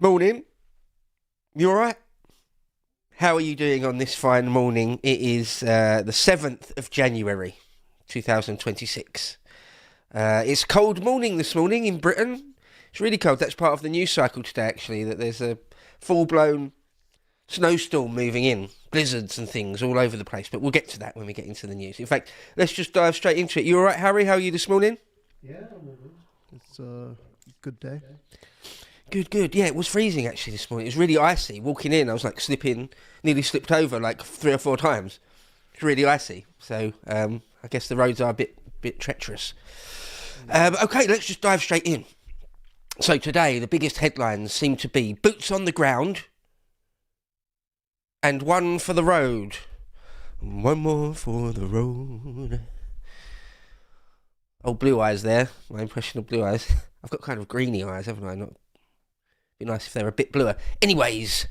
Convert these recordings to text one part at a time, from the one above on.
Morning. You all right? How are you doing on this fine morning? It is the 7th of January, 2026. It's a cold morning this morning in Britain. It's really cold. That's part of the news cycle today, actually, that there's a full-blown snowstorm moving in, blizzards and things all over the place. But we'll get to that when we get into the news. In fact, let's just dive straight into it. You all right, Harry? How are you this morning? Yeah, I'm all good. It's a good day. Good. Yeah, it was freezing actually this morning. It was really icy. Walking in, I was like nearly slipped over like 3 or 4 times. It's really icy. So I guess the roads are a bit treacherous. Okay, let's just dive straight in. So today, the biggest headlines seem to be boots on the ground and one for the road. One more for the road. Oh, Blue Eyes there. My impression of Blue Eyes. I've got kind of greeny eyes, haven't I? Not be nice if they were a bit bluer. Anyways,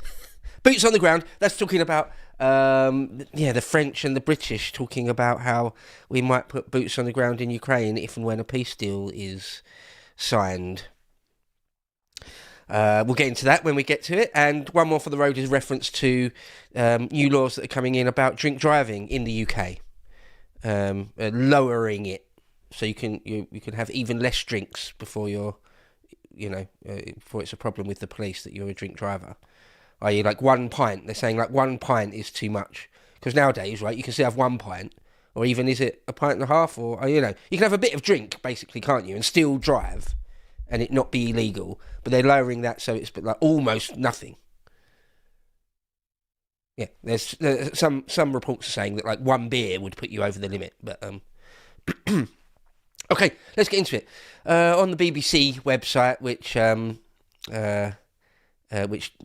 boots on the ground. That's talking about the French and the British talking about how we might put boots on the ground in Ukraine if and when a peace deal is signed. We'll get into that when we get to it. And one more for the road is reference to new laws that are coming in about drink driving in the UK, lowering it so you can have even less drinks before you're before it's a problem with the police that you're a drink driver. i.e. like 1 pint. They're saying like 1 pint is too much. Because nowadays, right, you can still have 1 pint. Or even, is it a pint and a half? Or, you can have a bit of drink, basically, can't you? And still drive. And it not be illegal. But they're lowering that so it's like almost nothing. Yeah, there's some reports are saying that like 1 beer would put you over the limit. But, okay, let's get into it. On the BBC website, which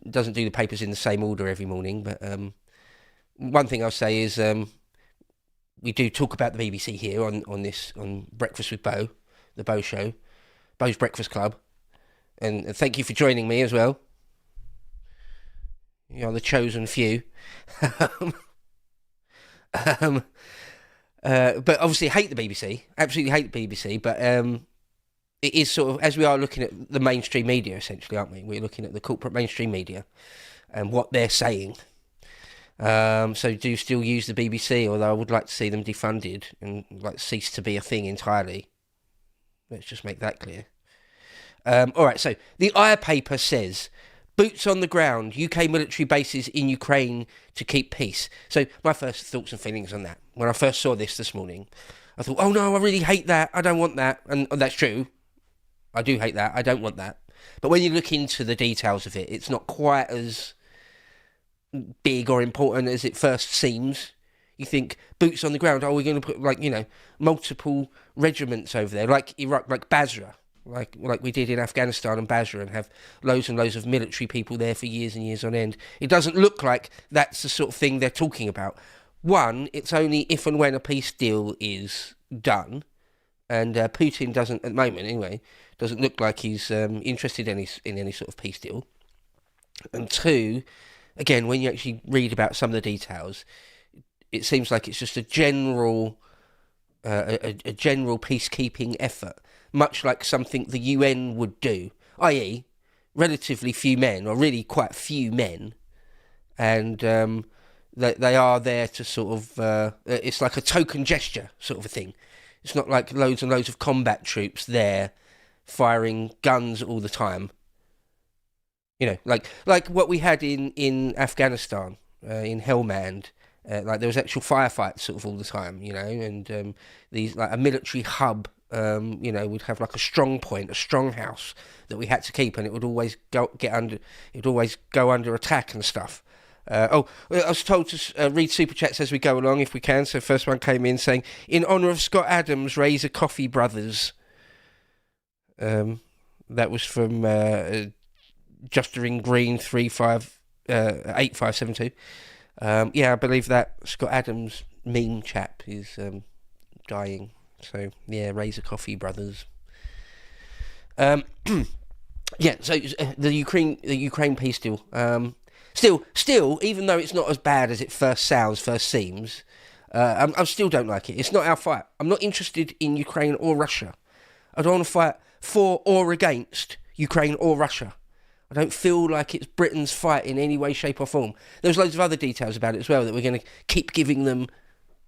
doesn't do the papers in the same order every morning, but one thing I'll say is we do talk about the BBC here on Breakfast with Beau, the Beau Show, Beau's Breakfast Club, and thank you for joining me as well. You're the chosen few. But obviously hate the BBC, absolutely hate the BBC, but it is sort of, as we are looking at the mainstream media, essentially, aren't we? We're looking at the corporate mainstream media and what they're saying. So do still use the BBC, although I would like to see them defunded and like cease to be a thing entirely. Let's just make that clear. All right, so the Eye paper says, boots on the ground, UK military bases in Ukraine to keep peace. So my first thoughts and feelings on that, when I first saw this morning, I thought, oh no, I really hate that. I don't want that. And that's true. I do hate that. I don't want that. But when you look into the details of it, it's not quite as big or important as it first seems. You think, boots on the ground, we're going to put, multiple regiments over there, like Iraq, like Basra, like we did in Afghanistan and Basra, and have loads and loads of military people there for years and years on end. It doesn't look like that's the sort of thing they're talking about. One, it's only if and when a peace deal is done, and Putin doesn't, at the moment anyway, doesn't look like he's interested in any sort of peace deal. And two, again, when you actually read about some of the details, it seems like it's just a general peacekeeping effort, much like something the UN would do, i.e. relatively few men, or really quite few men, and they are there to sort of, it's like a token gesture sort of a thing. It's not like loads and loads of combat troops there firing guns all the time. Like what we had in Afghanistan, in Helmand. Like there was actual firefights sort of all the time, and these like a military hub, would have like a strong point, a strong house that we had to keep, and it would always go under attack and stuff. I was told to read super chats as we go along if we can. So first one came in saying, in honour of Scott Adams, raise a Coffee Brothers. That was from Justering Green 8572. I believe that Scott Adams meme chap is dying. So yeah, raise a Coffee Brothers. So the Ukraine peace deal. Still, even though it's not as bad as it first seems, I still don't like it. It's not our fight. I'm not interested in Ukraine or Russia. I don't want to fight for or against Ukraine or Russia. I I don't feel like it's Britain's fight in any way, shape or form. There's loads of other details about it as well, that we're going to keep giving them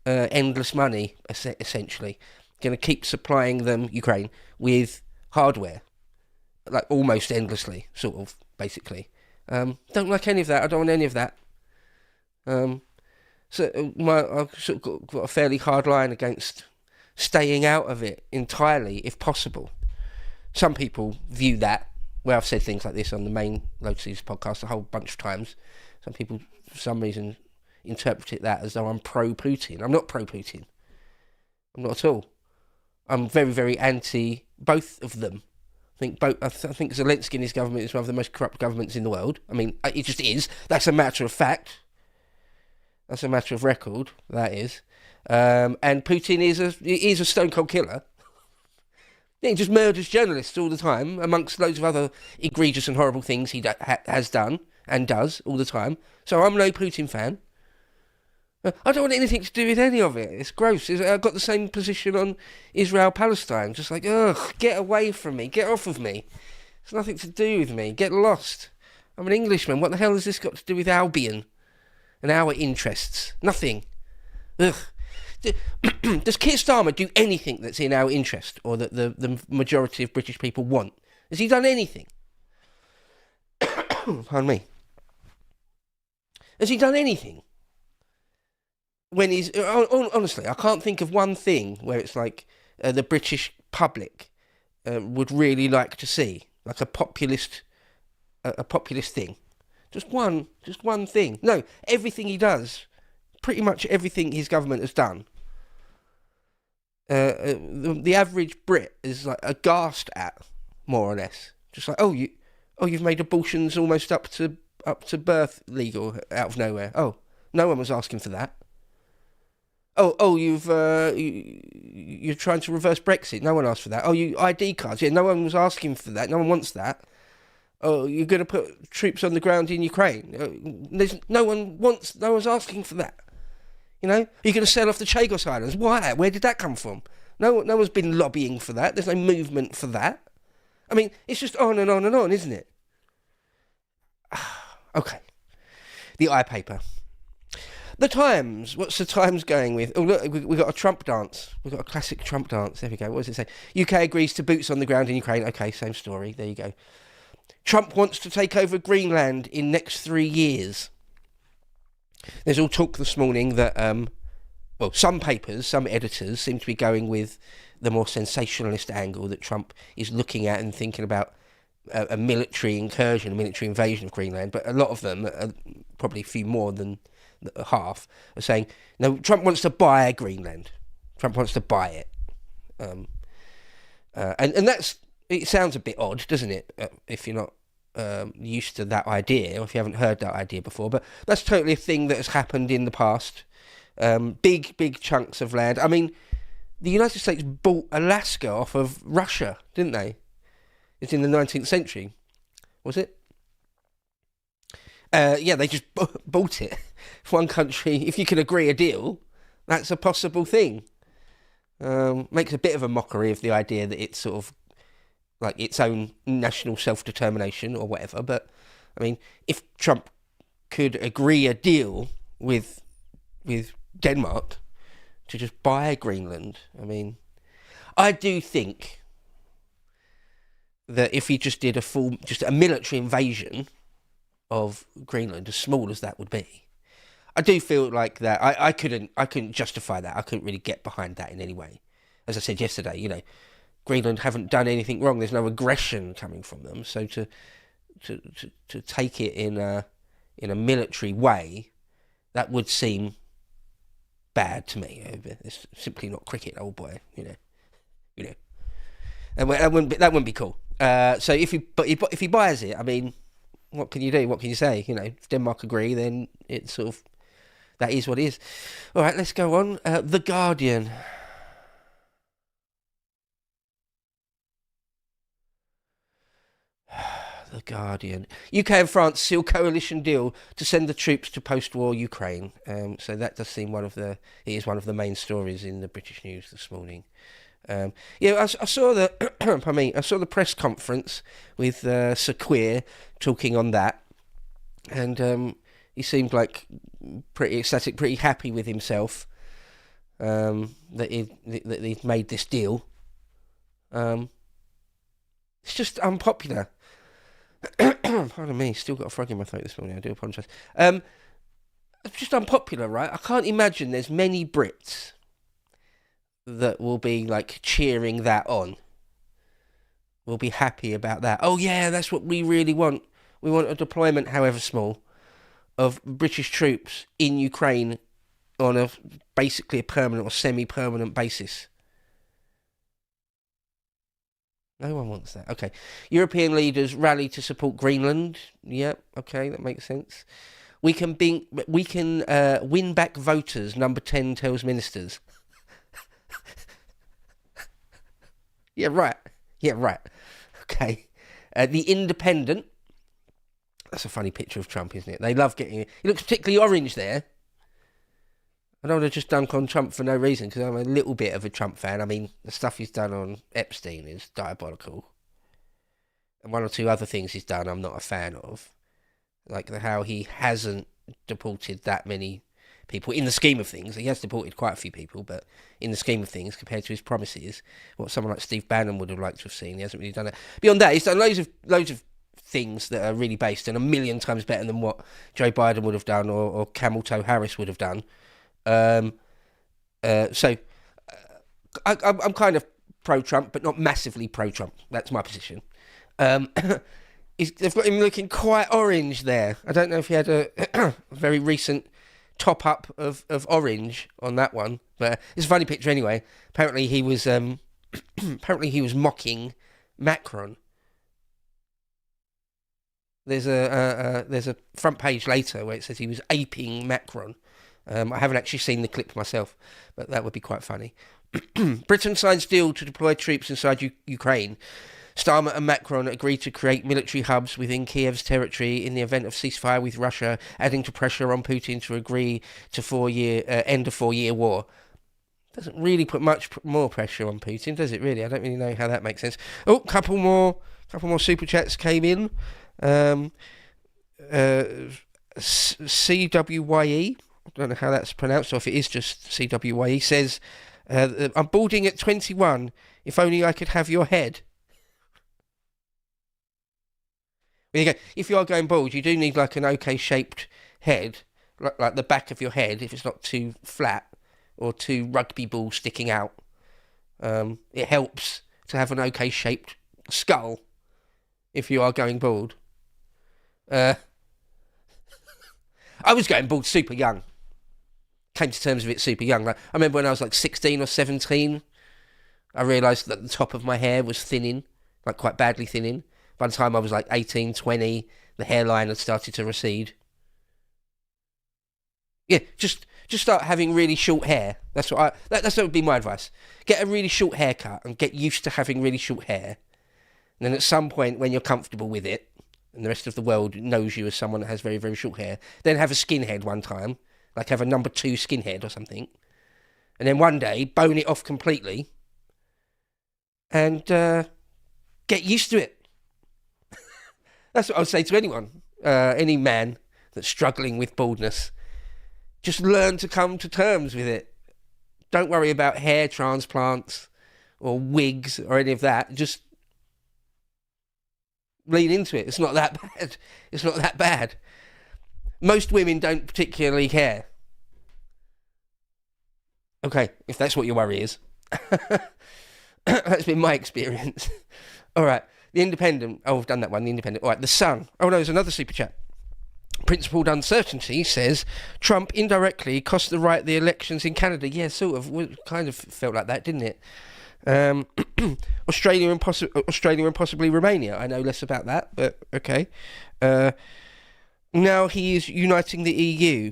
endless money, essentially. Going to keep supplying them, Ukraine, with hardware, like almost endlessly, sort of, basically. Don't like any of that. I don't want any of that. So I've sort of got a fairly hard line against staying out of it entirely, if possible. Some people view that, where I've said things like this on the main Lotus podcast a whole bunch of times. Some people, for some reason, interpret it that as though I'm pro-Putin. I'm not pro-Putin. I'm not at all. I'm very, very anti both of them. I think Zelensky and his government is one of the most corrupt governments in the world. I mean, it just is. That's a matter of fact. That's a matter of record. That is. And Putin is a stone cold killer. He just murders journalists all the time, amongst loads of other egregious and horrible things he has done and does all the time. So I'm no Putin fan. I don't want anything to do with any of it. It's gross. I've got the same position on Israel-Palestine. Just like, ugh, get away from me. Get off of me. It's nothing to do with me. Get lost. I'm an Englishman. What the hell has this got to do with Albion and our interests? Nothing. Ugh. Does Keir Starmer do anything that's in our interest, or that the majority of British people want? Has he done anything? Pardon me. Has he done anything? When he's... honestly, I can't think of one thing where it's like the British public would really like to see, like a populist thing. Just one thing. No, everything he does, pretty much everything his government has done, the average Brit is like aghast at, more or less. Just like, you've made abortions almost up to birth legal out of nowhere. Oh, no one was asking for that. You're trying to reverse Brexit. No one asked for that. You ID cards. Yeah, no one was asking for that. No one wants that. Oh, you're going to put troops on the ground in Ukraine. No one's asking for that. You know, you're going to sell off the Chagos Islands. Why? Where did that come from? No one's been lobbying for that. There's no movement for that. I mean, it's just on and on and on, isn't it? Okay. The iPaper. The Times. What's the Times going with? Oh, look, we've got a Trump dance. We've got a classic Trump dance. There we go. What does it say? UK agrees to boots on the ground in Ukraine. Okay, same story. There you go. Trump wants to take over Greenland in next 3 years. There's all talk this morning that, some editors seem to be going with the more sensationalist angle that Trump is looking at and thinking about a military incursion, a military invasion of Greenland. But a lot of them, probably a few more than half, are saying, no, Trump wants to buy Greenland. Trump wants to buy it. And that's, it sounds a bit odd, doesn't it? If you're not used to that idea, or if you haven't heard that idea before. But that's totally a thing that has happened in the past. Big chunks of land. I mean, the United States bought Alaska off of Russia, didn't they? It's in the 19th century. Was it? They just bought it. One country, if you can agree a deal, that's a possible thing. Makes a bit of a mockery of the idea that it's sort of like its own national self-determination or whatever. But, I mean, if Trump could agree a deal with Denmark to just buy Greenland, I mean, I do think that if he just did a military invasion of Greenland, as small as that would be, I do feel like that I couldn't justify that. I couldn't really get behind that in any way. As I said yesterday, you know, Greenland haven't done anything wrong. There's no aggression coming from them. So to take it in a military way, that would seem bad to me. It's simply not cricket, old boy. You know, and that wouldn't be cool. So if he buys it, I mean, what can you do? What can you say? You know, if Denmark agree, then it's sort of, that is what it is. All right, let's go on. The Guardian. The Guardian. UK and France seal coalition deal to send the troops to post-war Ukraine. So that does seem it is one of the main stories in the British news this morning. Yeah, I saw the, I mean, I saw the press conference with Sir Queer talking on that, and he seemed like pretty ecstatic, pretty happy with himself, that he'd made this deal. It's just unpopular. Pardon me, still got a frog in my throat this morning. I do apologise. It's just unpopular, right? I can't imagine there's many Brits that will be like cheering that on. Will be happy about that. Oh yeah, that's what we really want. We want a deployment, however small, of British troops in Ukraine on basically a permanent or semi-permanent basis. No one wants that. Okay. European leaders rally to support Greenland. Yep. Okay, that makes sense. We can win back voters. Number 10 tells ministers. Yeah, right. Yeah, right. Okay. The Independent. That's a funny picture of Trump, isn't it? They love getting it. He looks particularly orange there. I don't want to just dunk on Trump for no reason, because I'm a little bit of a Trump fan. I mean, the stuff he's done on Epstein is diabolical. And one or two other things he's done I'm not a fan of. Like how he hasn't deported that many people. In the scheme of things, he has deported quite a few people, but in the scheme of things, compared to his promises, what someone like Steve Bannon would have liked to have seen, he hasn't really done it. Beyond that, he's done loads of things that are really based and a million times better than what Joe Biden would have done or Camel Toe Harris would have done. I'm kind of pro-Trump, but not massively pro-Trump. That's my position. They've got him looking quite orange there. I don't know if he had a very recent top-up of orange on that one, but it's a funny picture anyway. Apparently he was mocking Macron. There's a front page later where it says he was aping Macron. I haven't actually seen the clip myself, but that would be quite funny. Britain signs deal to deploy troops inside Ukraine. Starmer and Macron agreed to create military hubs within Kiev's territory in the event of ceasefire with Russia, adding to pressure on Putin to agree to end a 4-year war. Doesn't really put much more pressure on Putin, does it really? I don't really know how that makes sense. Oh, couple more super chats came in. CWYE. I don't know how that's pronounced, or if it is just CWYE, says, I'm boarding at 21. If only I could have your head. There you go. If you are going bald, you do need like an okay-shaped head, like the back of your head, if it's not too flat or too rugby ball sticking out. It helps to have an okay-shaped skull if you are going bald. I was going bald super young. Came to terms with it super young. Like, I remember when I was like 16 or 17, I realised that the top of my hair was thinning, like quite badly thinning. By the time I was like 18, 20, the hairline had started to recede. Yeah, just start having really short hair. That would be my advice. Get a really short haircut and get used to having really short hair. And then at some point when you're comfortable with it, and the rest of the world knows you as someone that has very, very short hair, then have a skinhead one time. Like have a number 2 skinhead or something. And then one day, bone it off completely. And get used to it. That's what I would say to anyone. Any man that's struggling with baldness. Just learn to come to terms with it. Don't worry about hair transplants or wigs or any of that. Just lean into it. It's not that bad. It's not that bad. Most women don't particularly care. Okay, if that's what your worry is. That's been my experience. All right, The Independent. Oh, I've done that one, The Independent. All right, The Sun. Oh, no, there's another super chat. Principled Uncertainty says, Trump indirectly cost the right the elections in Canada. Yeah, sort of. Kind of felt like that, didn't it? Australia and possibly Romania. I know less about that, but okay. Now he is uniting the EU.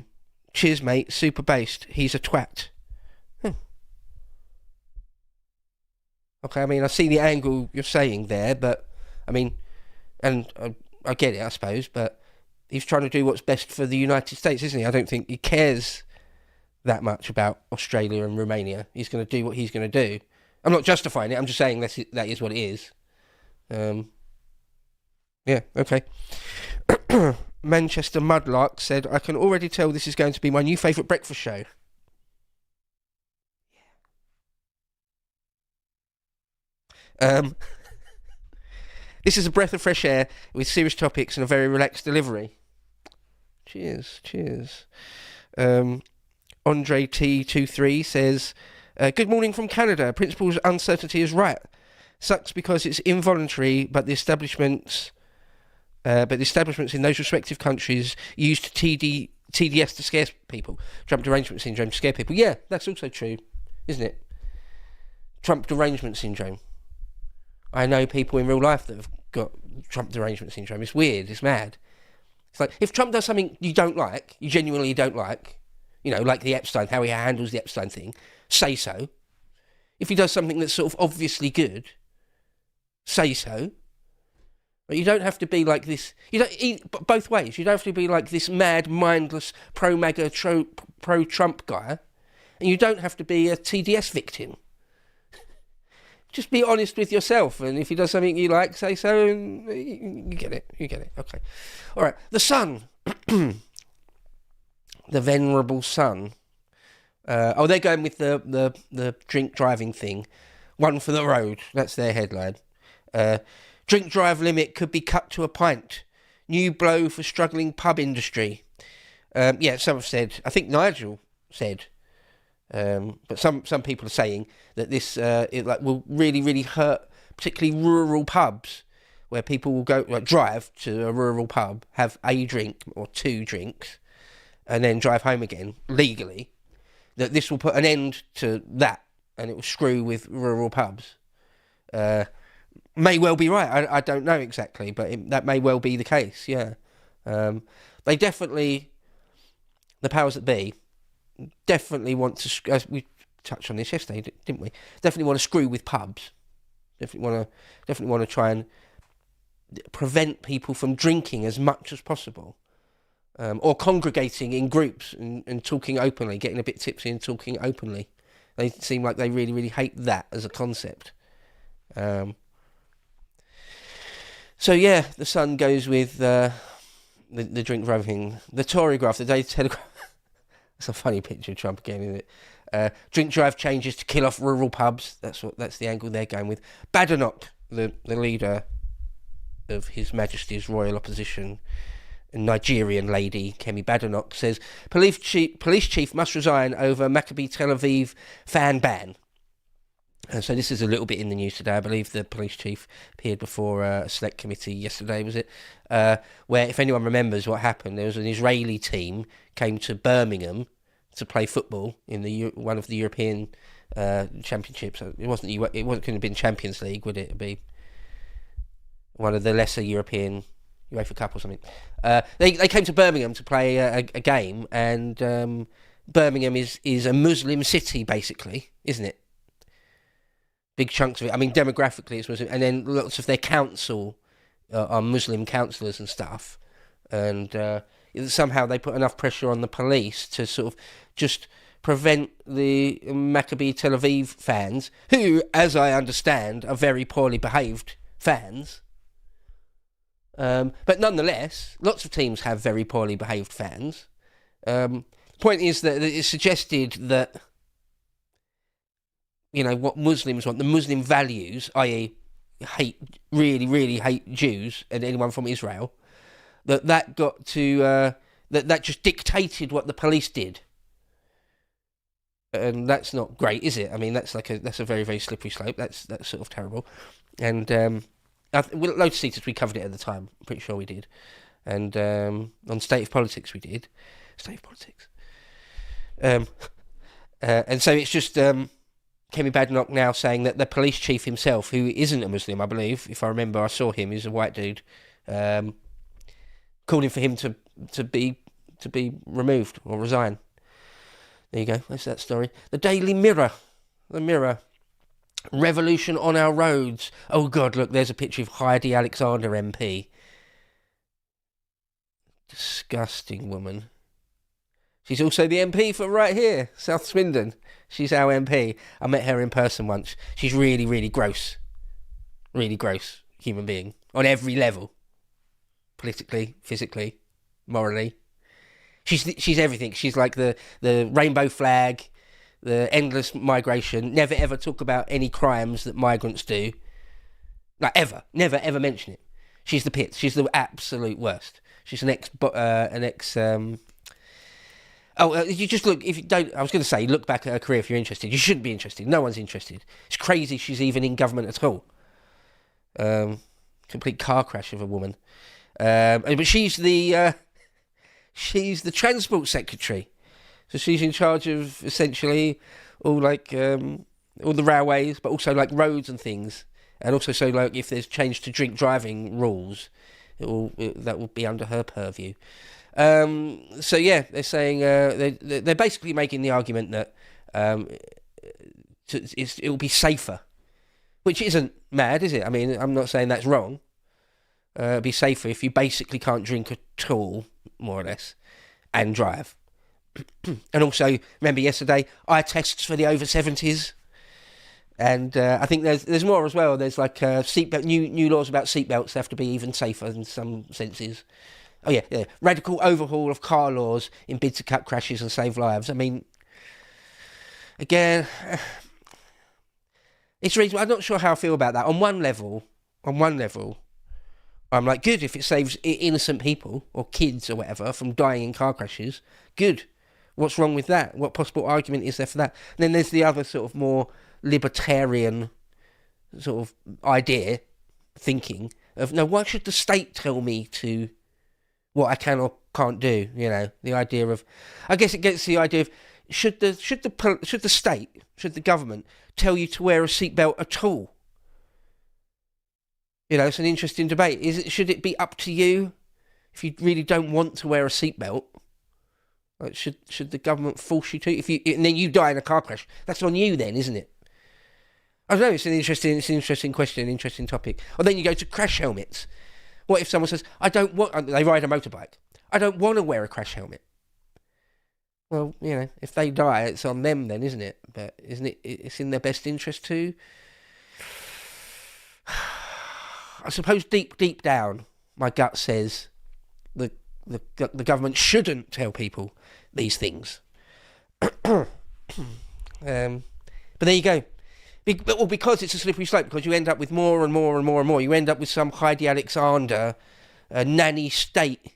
Cheers, mate. Super based. He's a twat. Okay, I mean, I see the angle you're saying there, but, I mean, and I get it, I suppose, but he's trying to do what's best for the United States, isn't he? I don't think he cares that much about Australia and Romania. He's going to do what he's going to do. I'm not justifying it. I'm just saying that is what it is. Yeah, okay. Manchester Mudlark said, I can already tell this is going to be my new favourite breakfast show. This is a breath of fresh air with serious topics and a very relaxed delivery. Cheers. Andre T23 says, good morning from Canada. Principal's uncertainty is right. Sucks because it's involuntary, but the establishments in those respective countries used TDS to scare people. Trump derangement syndrome to scare people. Yeah, that's also true, isn't it? Trump derangement syndrome. I know people in real life that have got Trump derangement syndrome. It's weird. It's mad. It's like, if Trump does something you don't like, you genuinely don't like, like the Epstein, how he handles the Epstein thing, say so. If he does something that's sort of obviously good, say so. But you don't have to be like this. Both ways. You don't have to be like this mad, mindless, pro-MAGA, pro-Trump guy. And you don't have to be a TDS victim. Just be honest with yourself, and if he does something you like, say so, and you get it. Okay. All right. The Sun. The venerable Sun. They're going with the drink driving thing. One for the road. That's their headline. Drink drive limit could be cut to a pint. New blow for struggling pub industry. Some have said, I think Nigel said, but some people are saying that this will really, really hurt, particularly rural pubs, where people will go drive to a rural pub, have a drink or two drinks, and then drive home again legally. That this will put an end to that, and it will screw with rural pubs. May well be right. I don't know exactly, but that may well be the case. Yeah, they definitely, the powers that be, definitely want to. As we touched on this yesterday, didn't we? Definitely want to screw with pubs. Definitely want to try and prevent people from drinking as much as possible, or congregating in groups and talking openly, getting a bit tipsy and talking openly. They seem like they really, really hate that as a concept. So yeah, the Sun goes with the drink driving. The Tory graph, the Daily Telegraph. That's a funny picture of Trump again, isn't it? Drink drive changes to kill off rural pubs. That's the angle they're going with. Badenoch, the leader of His Majesty's Royal Opposition, a Nigerian lady, Kemi Badenoch, says police chief must resign over Maccabi Tel Aviv fan ban. So this is a little bit in the news today. I believe the police chief appeared before a select committee yesterday, was it? Where, if anyone remembers what happened, there was an Israeli team came to Birmingham to play football in one of the European championships. It couldn't have been Champions League, would it? It'd be one of the lesser European UEFA Cup or something. They came to Birmingham to play a game, and Birmingham is a Muslim city, basically, isn't it? Big chunks of it. I mean, demographically, it's Muslim, and then lots of their council are Muslim councillors and stuff. And somehow they put enough pressure on the police to sort of just prevent the Maccabi Tel Aviv fans, who, as I understand, are very poorly behaved fans. But nonetheless, lots of teams have very poorly behaved fans. The point is that it's suggested that, what Muslims want, the Muslim values, i.e. really, really hate Jews and anyone from Israel, that got to, that just dictated what the police did. And that's not great, is it? I mean, that's a very, very slippery slope. That's sort of terrible. And Lotus Eaters, we covered it at the time. I'm pretty sure we did. And on State of Politics, we did. State of Politics. And so it's just Kemi Badenoch now saying that the police chief himself, who isn't a Muslim, I believe, if I remember, I saw him, he's a white dude, calling for him to be removed or resign. There you go. That's that story. The Daily Mirror. The Mirror. Revolution on our roads. Oh, God, look, there's a picture of Heidi Alexander MP. Disgusting woman. She's also the MP for right here, South Swindon. She's our MP. I met her in person once. She's really, really gross. Really gross human being. On every level. Politically, physically, morally. She's everything. She's like the rainbow flag, the endless migration. Never ever talk about any crimes that migrants do. Like ever. Never ever mention it. She's the pits. She's the absolute worst. She's an ex. You just look, if you don't, I was going to say, look back at her career if you're interested. You shouldn't be interested. No one's interested. It's crazy she's even in government at all. Complete car crash of a woman. But she's the transport secretary. So she's in charge of essentially all all the railways, but also like roads and things. And also so like if there's change to drink driving rules, that will be under her purview. So yeah, they're saying they're basically making the argument that it will be safer, which isn't mad, is it? I mean, I'm not saying that's wrong. It'll be safer if you basically can't drink at all, more or less, and drive. And also, remember yesterday, eye tests for the over 70s. And I think there's more as well. There's like seatbelt new laws about seatbelts have to be even safer in some senses. Oh yeah. Radical overhaul of car laws in bid to cut crashes and save lives. I mean, again, it's reasonable. I'm not sure how I feel about that. On one level, I'm like, good if it saves innocent people or kids or whatever from dying in car crashes. Good. What's wrong with that? What possible argument is there for that? And then there's the other sort of more libertarian sort of idea, thinking of, no, why should the state tell me to what I can or can't do? You know, the idea of, I guess it gets the idea of, should the state, should the government tell you to wear a seatbelt at all? You know, it's an interesting debate. Should it be up to you if you really don't want to wear a seatbelt? Like, should the government force you to? And then you die in a car crash, that's on you then, isn't it? I don't know. It's an interesting question, an interesting topic. Or then you go to crash helmets. What if someone says, they ride a motorbike, I don't want to wear a crash helmet? Well, you know, if they die, it's on them then, isn't it? But isn't it? It's in their best interest too. I suppose deep down, my gut says the government shouldn't tell people these things. But there you go. Because it's a slippery slope, because you end up with more and more and more and more. You end up with some Heidi Alexander, nanny state,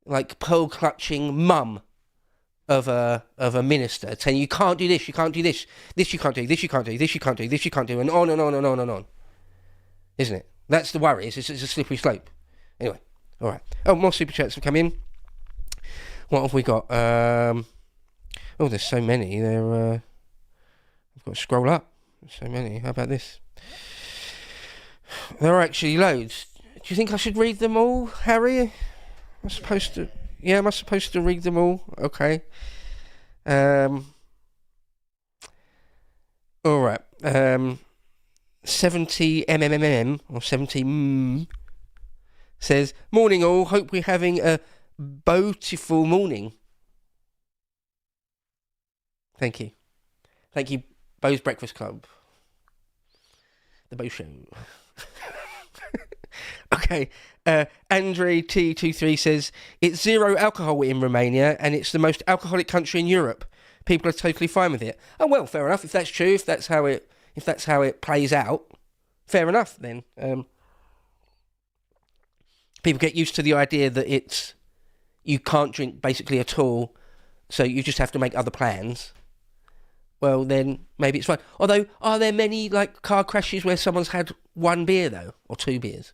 like pearl-clutching mum of a minister, saying you can't do this, you can't do this, this you can't do, this you can't do, this you can't do, this you can't do, and on and on and on and on. Isn't it? That's the worry. It's a slippery slope. Anyway, all right. Oh, more super chats have come in. What have we got? There's so many. I've got to scroll up. So many. How about this? There are actually loads. Do you think I should read them all, Harry? Am I supposed to? Yeah, am I supposed to read them all? Okay. All right. 70 MMMM or 70 says, morning all, hope we're having a beautiful morning. Thank you, Beau's Breakfast Club, the Beau Show. Okay, Andre T23 says, it's zero alcohol in Romania and it's the most alcoholic country in Europe. People are totally fine with it. Oh well, fair enough. If that's true, if that's how it plays out, fair enough then. People get used to the idea that you can't drink basically at all, so you just have to make other plans. Well, then maybe it's fine. Although, are there many like car crashes where someone's had one beer though, or two beers?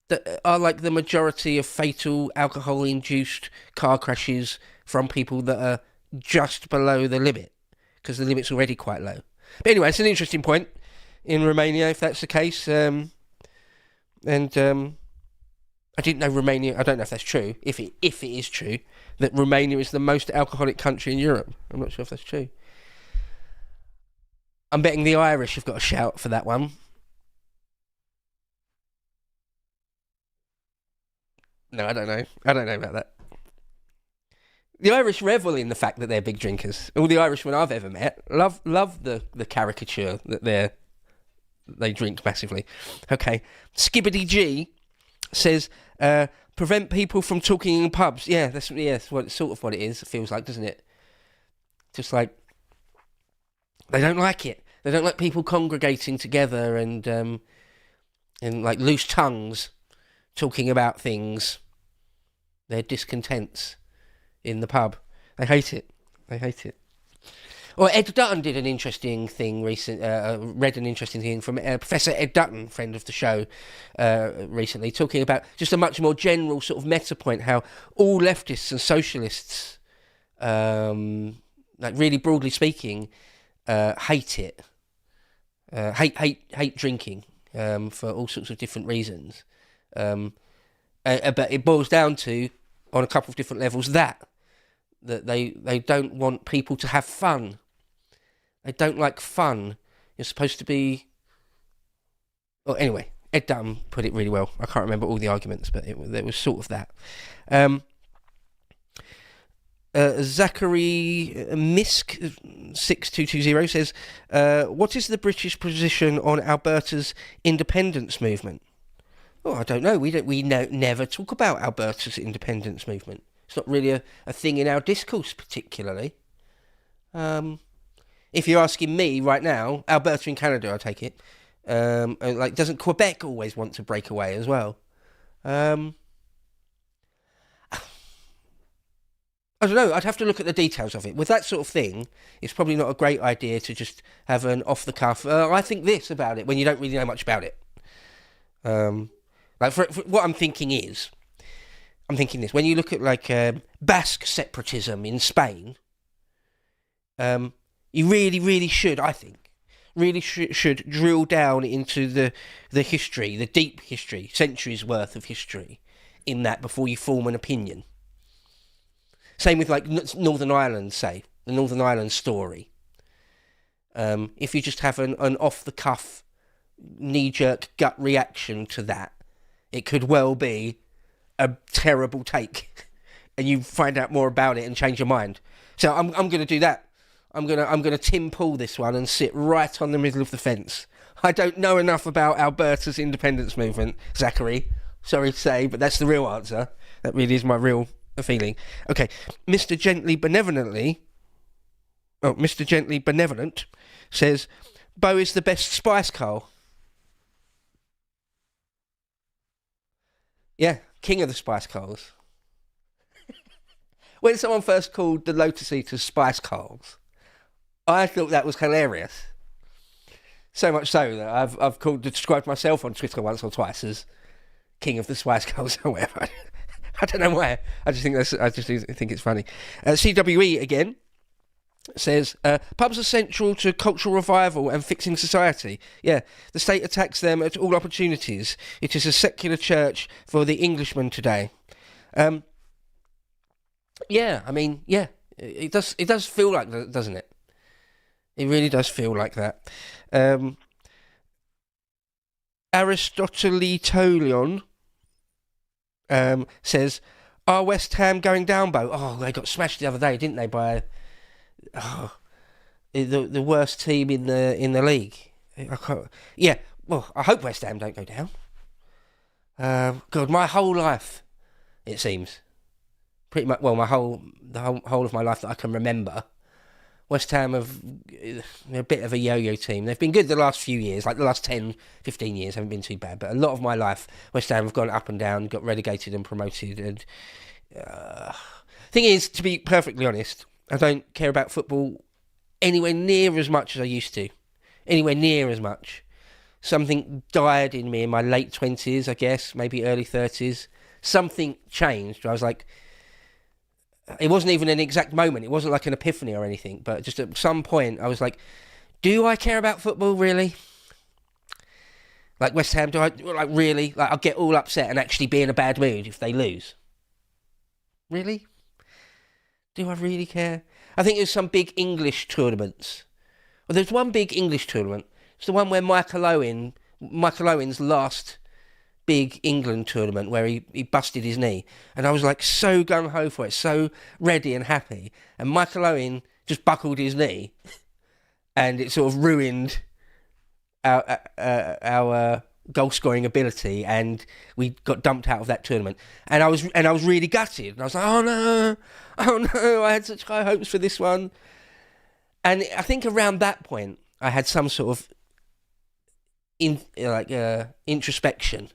That are like the majority of fatal alcohol-induced car crashes from people that are just below the limit, because the limit's already quite low. But anyway, it's an interesting point in Romania, if that's the case. I didn't know Romania. I don't know if that's true. If it is true that Romania is the most alcoholic country in Europe, I'm not sure if that's true. I'm betting the Irish have got a shout for that one. No, I don't know. I don't know about that. The Irish revel in the fact that they're big drinkers. All the Irishmen I've ever met love the caricature that they drink massively. Okay, Skibbity G says prevent people from talking in pubs. Yeah, that's sort of what it is. It feels like, doesn't it? Just like they don't like it. They don't like people congregating together and like loose tongues talking about things. They're discontents in the pub. They hate it. Or Ed Dutton did an interesting thing read an interesting thing from Professor Ed Dutton, friend of the show, recently, talking about just a much more general sort of meta point, how all leftists and socialists, like really broadly speaking, hate it. Hate drinking for all sorts of different reasons. But it boils down to, on a couple of different levels, that they don't want people to have fun. They don't like fun. You're supposed to be... Well, anyway, Ed Dutton put it really well. I can't remember all the arguments, but it was sort of that. Zachary Misk 6220 says, what is the British position on Alberta's independence movement? Oh, I don't know. We never talk about Alberta's independence movement. It's not really a thing in our discourse particularly. If you're asking me right now, Alberta in Canada, I take it. Like, doesn't Quebec always want to break away as well? I don't know. I'd have to look at the details of it. With that sort of thing, it's probably not a great idea to just have an off-the-cuff, I think this about it, when you don't really know much about it. Like, for what I'm thinking this. When you look at, like, Basque separatism in Spain, you really, really should, I think, should drill down into the history, the deep history, centuries worth of history in that before you form an opinion. Same with, like, Northern Ireland, say, the Northern Ireland story. If you just have an off-the-cuff, knee-jerk gut reaction to that, it could well be a terrible take, and you find out more about it and change your mind. So I'm going to do that. I'm gonna Tim Pool this one and sit right on the middle of the fence. I don't know enough about Alberta's independence movement, Zachary. Sorry to say, but that's the real answer. That really is my real feeling. Okay, Mr. Gently Benevolent says, Beau is the best Spice Girl. Yeah, king of the Spice Girls. When someone first called the Lotus Eaters Spice Girls, I thought that was hilarious. So much so that I've described myself on Twitter once or twice as king of the Spice Girls or whatever. I don't know why. I just think it's funny. CWE again says pubs are central to cultural revival and fixing society. Yeah, the state attacks them at all opportunities. It is a secular church for the Englishman today. Yeah, I mean, yeah, it does feel like that, doesn't it? It really does feel like that. Aristoteletolion says, are West Ham going down, Beau? Oh, they got smashed the other day, didn't they, by the worst team in the league. Yeah, well, I hope West Ham don't go down. God, my whole life, it seems, pretty much, well, the whole of my life that I can remember, West Ham they're a bit of a yo-yo team. They've been good the last few years, like the last 10, 15 years haven't been too bad, but a lot of my life, West Ham have gone up and down, got relegated and promoted, and thing is, to be perfectly honest, I don't care about football anywhere near as much as I used to. Anywhere near as much. Something died in me in my late 20s, I guess, maybe early 30s. Something changed. I was like, it wasn't even an exact moment. It wasn't like an epiphany or anything, but just at some point I was like, do I care about football, really? Like West Ham, do I, like, really? Like, I'll get all upset and actually be in a bad mood if they lose. Really? Do I really care? I think there's some big English tournaments. Well, there's one big English tournament. It's the one where Michael Owen's last big England tournament where he busted his knee, and I was like so gung ho for it, so ready and happy, and Michael Owen just buckled his knee, and it sort of ruined our goal scoring ability, and we got dumped out of that tournament. And I was really gutted. And I was like, oh no, I had such high hopes for this one. And I think around that point, I had some sort of introspection,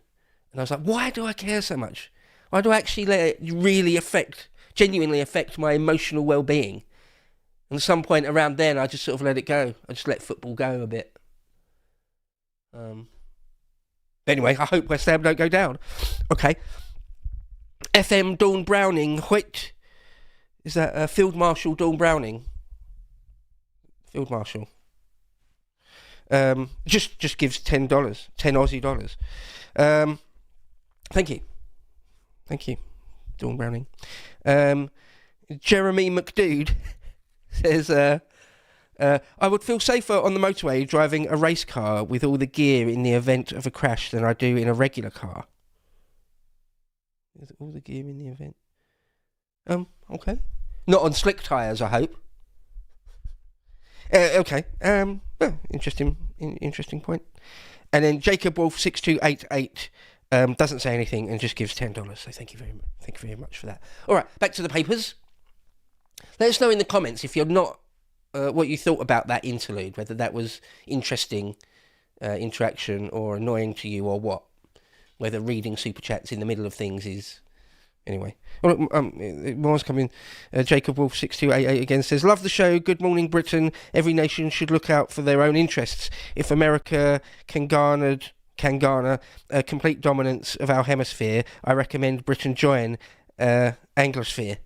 and I was like, why do I care so much? Why do I actually let it really genuinely affect my emotional well-being? And at some point around then, I just sort of let it go. I just let football go a bit. Anyway, I hope West Ham don't go down. Okay. FM Dawn Browning. What is that? Field Marshal Dawn Browning. Field Marshal. Just gives $10, 10 Aussie dollars. Thank you, Dawn Browning. Jeremy McDude says, I would feel safer on the motorway driving a race car with all the gear in the event of a crash than I do in a regular car. Is all the gear in the event? Okay. Not on slick tyres, I hope. Okay. Well, interesting point. And then Jacob Wolf 6288 doesn't say anything and just gives $10. So thank you very much for that. All right, back to the papers. Let us know in the comments if you're not what you thought about that interlude, whether that was interesting interaction or annoying to you, or what. Whether reading super chats in the middle of things is. Anyway, more's coming. Jacob Wolf 6288 again says, love the show. Good morning, Britain. Every nation should look out for their own interests. If America can garner a complete dominance of our hemisphere, I recommend Britain join Anglosphere.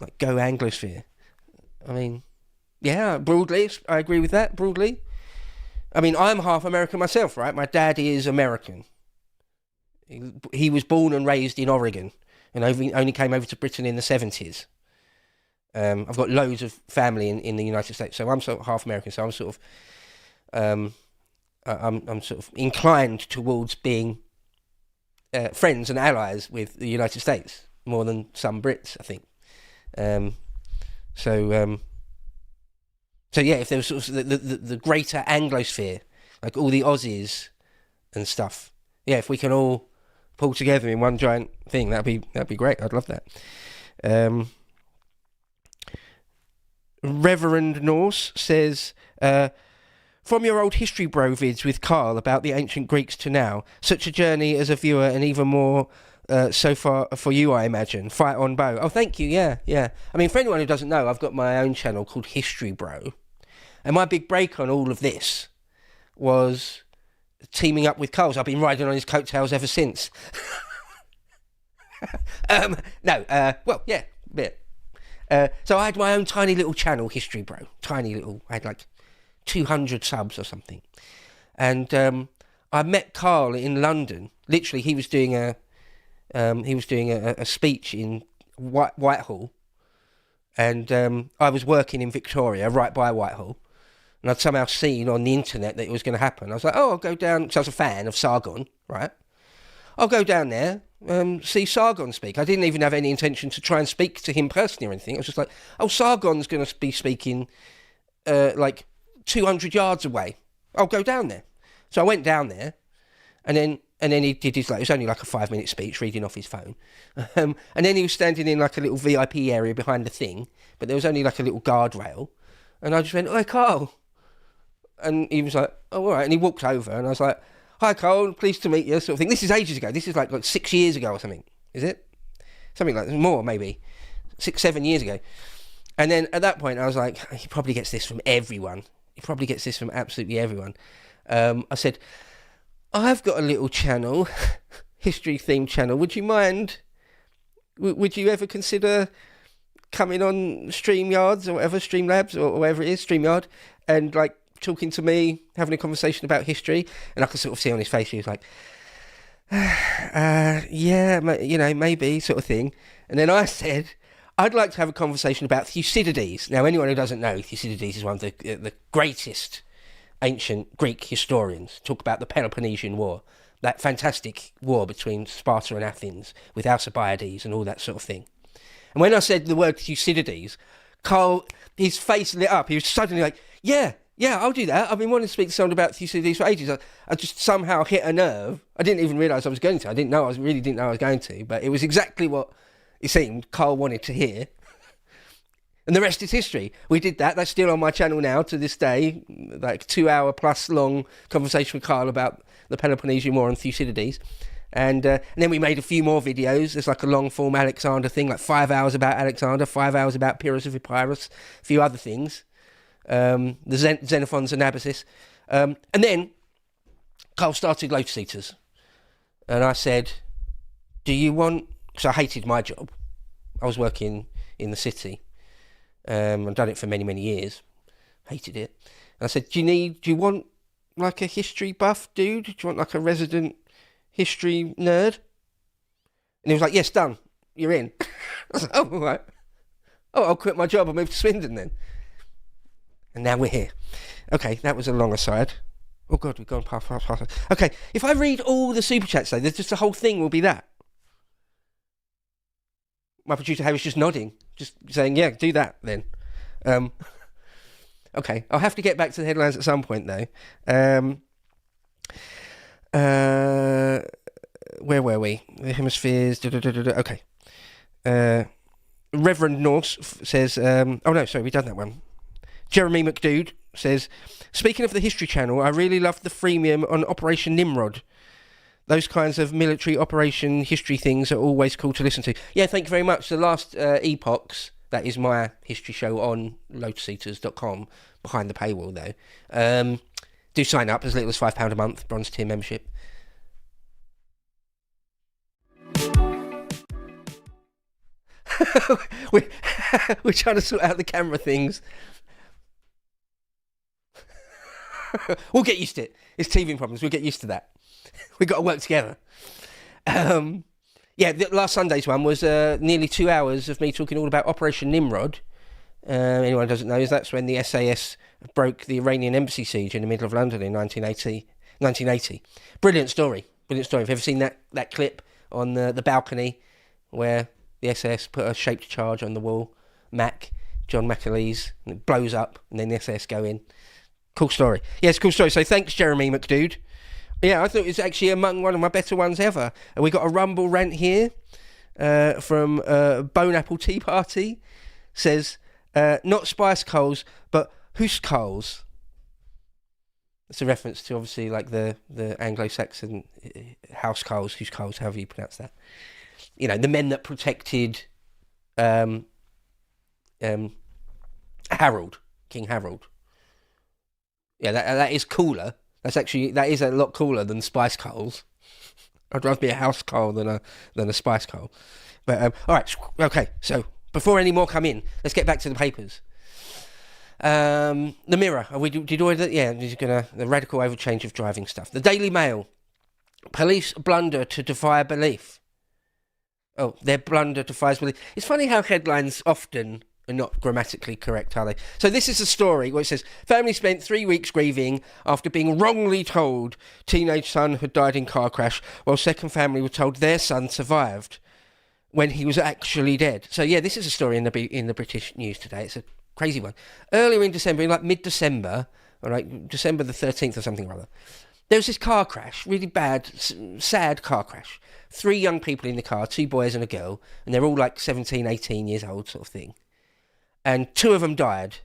Like, go Anglosphere. I mean, yeah, broadly, I agree with that, broadly. I mean, I'm half American myself, right? My dad is American. He was born and raised in Oregon, and only came over to Britain in the 70s. I've got loads of family in the United States, so I'm sort of half American. So I'm sort of, I'm sort of inclined towards being friends and allies with the United States more than some Brits, I think. So yeah, if there was sort of the greater Anglosphere, like all the Aussies and stuff, yeah, if we can all pull together in one giant thing, that'd be great. I'd love that. Reverend Norse says, from your old History Bro vids with Carl about the ancient Greeks to now, such a journey as a viewer, and even more so far for you, I imagine. Fight on, Beau. Oh, thank you. Yeah. I mean, for anyone who doesn't know, I've got my own channel called History Bro, and my big break on all of this was teaming up with Carl's. I've been riding on his coattails ever since. Well, yeah, a bit. So I had my own tiny little channel, History Bro. Tiny little. I had like 200 subs or something. And I met Carl in London. Literally, he was doing a speech in Whitehall, and I was working in Victoria, right by Whitehall. And I'd somehow seen on the internet that it was going to happen. I was like, oh, I'll go down, because I was a fan of Sargon, right? I'll go down there, see Sargon speak. I didn't even have any intention to try and speak to him personally or anything. I was just like, oh, Sargon's going to be speaking like 200 yards away. I'll go down there. So I went down there, and then he did his, like, it was only like a 5-minute speech reading off his phone. And then he was standing in like a little VIP area behind the thing, but there was only like a little guardrail. And I just went, "Hi, Carl." And he was like, "Oh, all right." And he walked over, and I was like, "Hi, Carl, pleased to meet you," sort of thing. This is ages ago. This is like 6 years ago or something. Is it? Something like more, maybe. 6-7 years ago. And then at that point, I was like, he probably gets this from everyone. He probably gets this from absolutely everyone. I said, I've got a little channel, history-themed channel. Would you mind? Would you ever consider coming on StreamYards or whatever, Streamlabs or whatever it is, StreamYard, and like talking to me, having a conversation about history? And I could sort of see on his face, he was like, yeah, maybe, sort of thing. And then I said, I'd like to have a conversation about Thucydides. Now, anyone who doesn't know, Thucydides is one of the greatest ancient Greek historians talk about the Peloponnesian War, that fantastic war between Sparta and Athens with Alcibiades and all that sort of thing. And when I said the word Thucydides, Carl, his face lit up. He was suddenly like, yeah, I'll do that. I've been wanting to speak to someone about Thucydides for ages. I just somehow hit a nerve. I didn't even realise I was going to. I really didn't know I was going to. But it was exactly what it seemed Carl wanted to hear. And the rest is history. We did that. That's still on my channel now to this day. Like 2 hour plus long conversation with Carl about the Peloponnesian War and Thucydides. And then we made a few more videos. There's like a long form Alexander thing, like 5 hours about Alexander, 5 hours about Pyrrhus of Epirus, a few other things. The Xenophon's Anabasis. And then Carl started Lotus Eaters. And I said, do you want... Because I hated my job. I was working in the city. I've done it for many, many years. Hated it. And I said, do you want like a history buff dude? Do you want like a resident history nerd? And he was like, yes, done. You're in. I was like, oh, all right. Oh, I'll quit my job and move to Swindon then. And now we're here. Okay, that was a long aside. Oh, God, we've gone past. Okay, if I read all the super chats, though, there's just the whole thing will be that. My producer Harry's just nodding, just saying, yeah, do that then. Okay, I'll have to get back to the headlines at some point, though. Where were we? The hemispheres. Okay. Reverend Norse says, oh no, sorry, we've done that one. Jeremy McDude says, speaking of the History Channel, I really loved the freemium on Operation Nimrod. Those kinds of military operation history things are always cool to listen to. Yeah, thank you very much. The last Epochs, that is my history show on lotuseaters.com, behind the paywall though. Do sign up, as little as £5 a month, bronze tier membership. We're trying to sort out the camera things. We'll get used to it. It's teething problems. We'll get used to that. We've got to work together. Yeah, the last Sunday's one was nearly 2 hours of me talking all about Operation Nimrod. Anyone who doesn't know, that's when the SAS broke the Iranian embassy siege in the middle of London in 1980. Brilliant story. Brilliant story. Have you ever seen that clip on the balcony where the SAS put a shaped charge on the wall? John Macaulay's, and it blows up, and then the SAS go in. Cool story. Yes, cool story. So thanks, Jeremy McDude. Yeah, I thought it was actually among one of my better ones ever. And we got a Rumble rant here from Bone Apple Tea Party. Says, not Spice Coals, but Hoose Coals. It's a reference to obviously like the Anglo-Saxon house coals, Hoose Coals, however you pronounce that. You know, the men that protected Harold, King Harold. Yeah, that is cooler. That is a lot cooler than Spice Coals. I'd rather be a house coal than a Spice Coal. But all right, okay. So before any more come in, let's get back to the papers. The Mirror. Did already that? Yeah, the radical overchange of driving stuff. The Daily Mail. Police blunder to defy belief. Oh, their blunder defies belief. It's funny how headlines often are not grammatically correct, are they? So this is a story where it says, family spent 3 weeks grieving after being wrongly told teenage son had died in car crash, while second family were told their son survived when he was actually dead. So yeah, this is a story in the British news today. It's a crazy one. Earlier in December, in like mid-December, all right, December the 13th or something or other, there was this car crash, really bad, sad car crash. 3 young people in the car, 2 boys and a girl, and they're all like 17, 18 years old sort of thing. And 2 of them died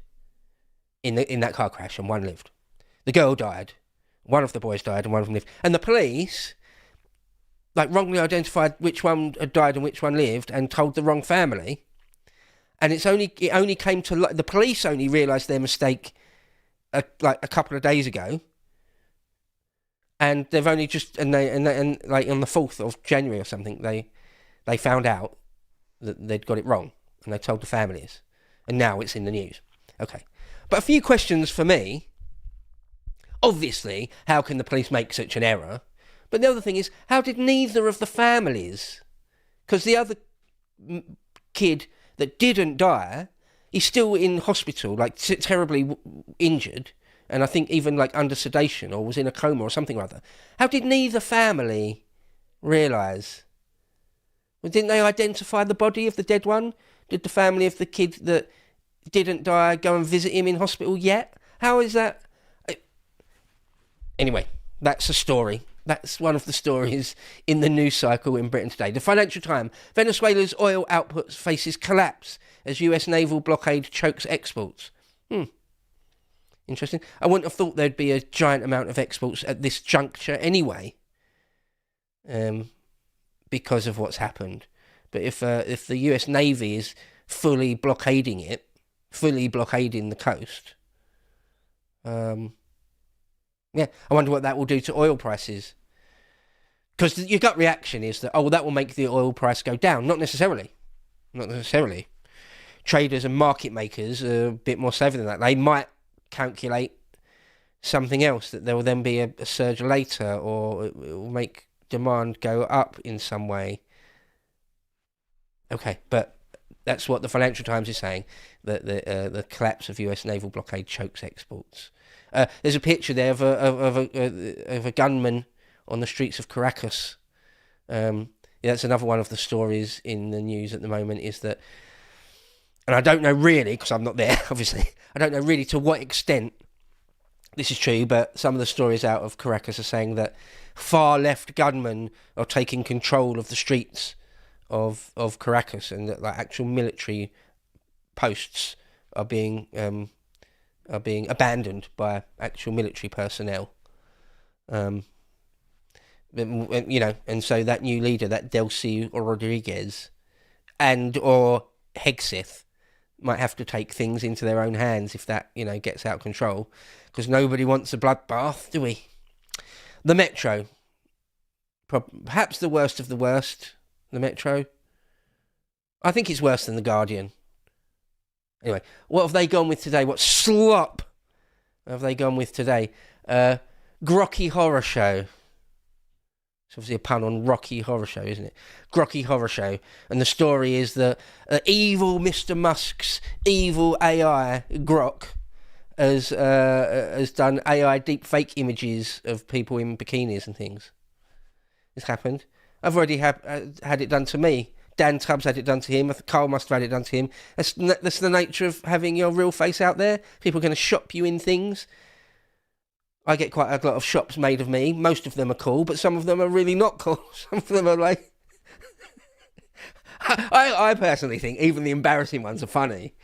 in that car crash, and 1 lived. The girl died, 1 of the boys died, and 1 of them lived. And the police, like, wrongly identified which one had died and which one lived, and told the wrong family. And it only came to the police only realised their mistake like a couple of days ago. And they've only just and like on the 4th of January or something, they found out that they'd got it wrong, and they told the families. And now it's in the news. Okay. But a few questions for me. Obviously, how can the police make such an error? But the other thing is, how did neither of the families... Because the other kid that didn't die, he's still in hospital, like terribly injured, and I think even like under sedation or was in a coma or something or other. How did neither family realise? Well, didn't they identify the body of the dead one? Did the family of the kid that didn't die go and visit him in hospital yet? How is that? Anyway, that's a story. That's one of the stories in the news cycle in Britain today. The Financial Times: Venezuela's oil output faces collapse as US naval blockade chokes exports. Interesting. I wouldn't have thought there'd be a giant amount of exports at this juncture anyway, because of what's happened. But if the US Navy is fully blockading the coast, yeah, I wonder what that will do to oil prices. Because your gut reaction is that, that will make the oil price go down. Not necessarily. Traders and market makers are a bit more savvy than that. They might calculate something else, that there will then be a surge later, or it will make demand go up in some way. Okay, but that's what the Financial Times is saying, that the collapse of US naval blockade chokes exports. There's a picture there of a gunman on the streets of Caracas. That's another one of the stories in the news at the moment, is that, and I don't know really, because I'm not there, obviously, I don't know really to what extent this is true, but some of the stories out of Caracas are saying that far left gunmen are taking control of the streets of Caracas, and that like actual military posts are being abandoned by actual military personnel. And so that new leader, that Delcy Rodriguez or Hegseth, might have to take things into their own hands if that, gets out of control, because nobody wants a bloodbath, do we? The Metro, perhaps the worst of the worst. The Metro, I think it's worse than the Guardian. Anyway, what have they gone with today? What slop have they gone with today? Grokky Horror Show. It's obviously a pun on Rocky Horror Show, isn't it? Grokky Horror Show. And the story is that evil Mr. Musk's evil AI, Grok, has done AI deep fake images of people in bikinis and things. It's happened. I've already had it done to me. Dan Tubbs had it done to him. Carl must have had it done to him. That's the nature of having your real face out there. People are going to shop you in things. I get quite a lot of shops made of me. Most of them are cool, but some of them are really not cool. Some of them are like... I personally think even the embarrassing ones are funny.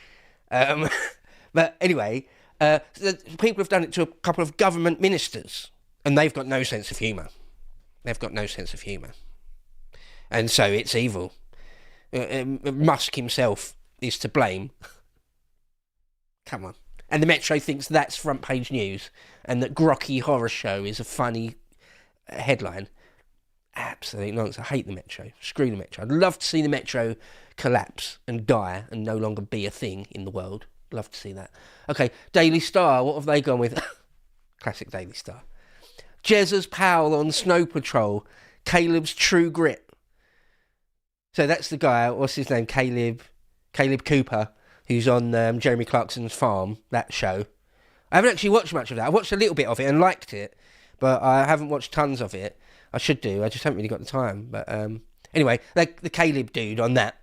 But anyway, people have done it to a couple of government ministers, and they've got no sense of humour. And so it's evil. Musk himself is to blame. Come on. And the Metro thinks that's front page news, and that Grokky Horror Show is a funny headline. Absolute nonsense. I hate the Metro. Screw the Metro. I'd love to see the Metro collapse and die and no longer be a thing in the world. Love to see that. Okay, Daily Star. What have they gone with? Classic Daily Star. Jezza's pal on snow patrol. Caleb's true grit. So that's the guy, what's his name? Caleb Cooper, who's on Jeremy Clarkson's Farm, that show. I haven't actually watched much of that. I watched a little bit of it and liked it, but I haven't watched tons of it. I should do. I just haven't really got the time. But anyway, like the Caleb dude on that,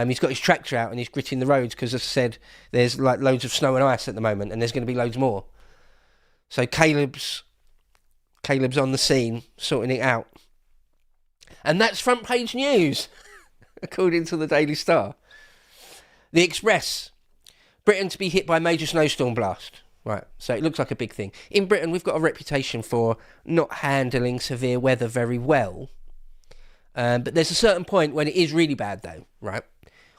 he's got his tractor out and he's gritting the roads because, as I said, there's like loads of snow and ice at the moment, and there's going to be loads more. So Caleb's on the scene, sorting it out. And that's front page news, according to the Daily Star. The Express. Britain to be hit by major snowstorm blast. Right, so it looks like a big thing. In Britain, we've got a reputation for not handling severe weather very well. But there's a certain point when it is really bad, though, right?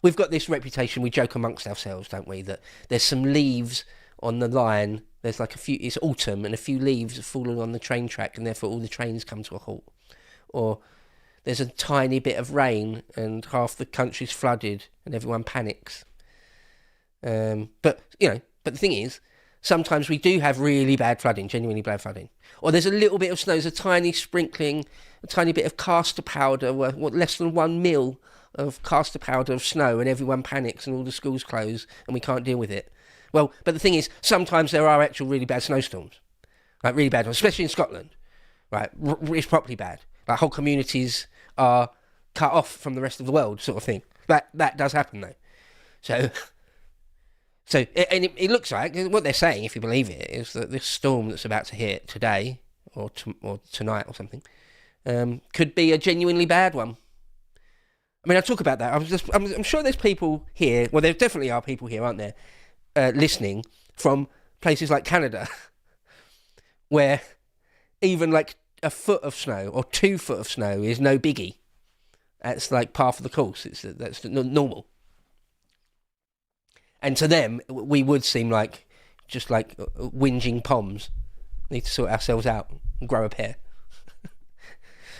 We've got this reputation, we joke amongst ourselves, don't we, that there's some leaves on the line. There's like it's autumn, and a few leaves are falling on the train track, and therefore all the trains come to a halt. Or there's a tiny bit of rain, and half the country's flooded, and everyone panics. But the thing is, sometimes we do have really bad flooding, genuinely bad flooding. Or there's a little bit of snow, there's a tiny sprinkling, a tiny bit of castor powder, less than 1 mil of castor powder of snow, and everyone panics and all the schools close and we can't deal with it. Well, but the thing is, sometimes there are actual really bad snowstorms. Like really bad ones, especially in Scotland. Right, it's properly bad. Like whole communities are cut off from the rest of the world, sort of thing. That does happen though. So it looks like what they're saying, if you believe it, is that this storm that's about to hit today or tonight or something could be a genuinely bad one. I mean, I'll talk about that. I'm sure there's people here. Well, there definitely are people here, aren't there, listening from places like Canada, where even like a foot of snow or 2 foot of snow is no biggie. That's like par for the course. That's normal. And to them, we would seem like just like whinging poms. Need to sort ourselves out and grow a pair.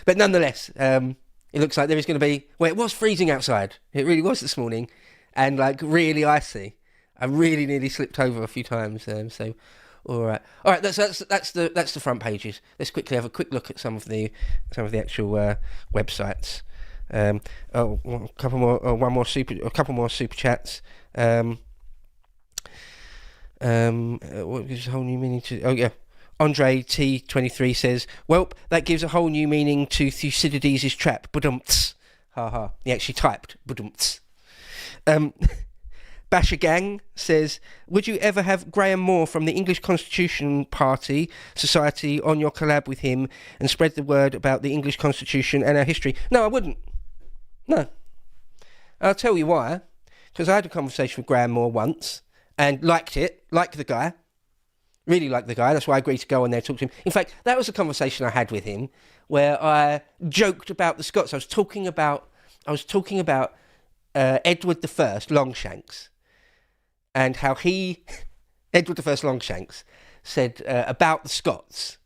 But nonetheless, it looks like there is going to be... Well, it was freezing outside. It really was this morning. And like really icy. I really nearly slipped over a few times. So, all right. That's the front pages. Let's quickly have a quick look at some of the actual websites. A couple more super chats. What gives a whole new meaning to? Oh yeah, Andre T23 says, "Welp, that gives a whole new meaning to Thucydides' trap." Budumts, ha ha. He actually typed budumts. Basher Gang says, "Would you ever have Graham Moore from the English Constitution Party Society on your collab with him and spread the word about the English Constitution and our history?" No, I wouldn't. No. I'll tell you why. Because I had a conversation with Graham Moore once and liked the guy. Really liked the guy. That's why I agreed to go on there and talk to him. In fact, that was a conversation I had with him where I joked about the Scots. I was talking about Edward I Longshanks and how Edward I Longshanks, said about the Scots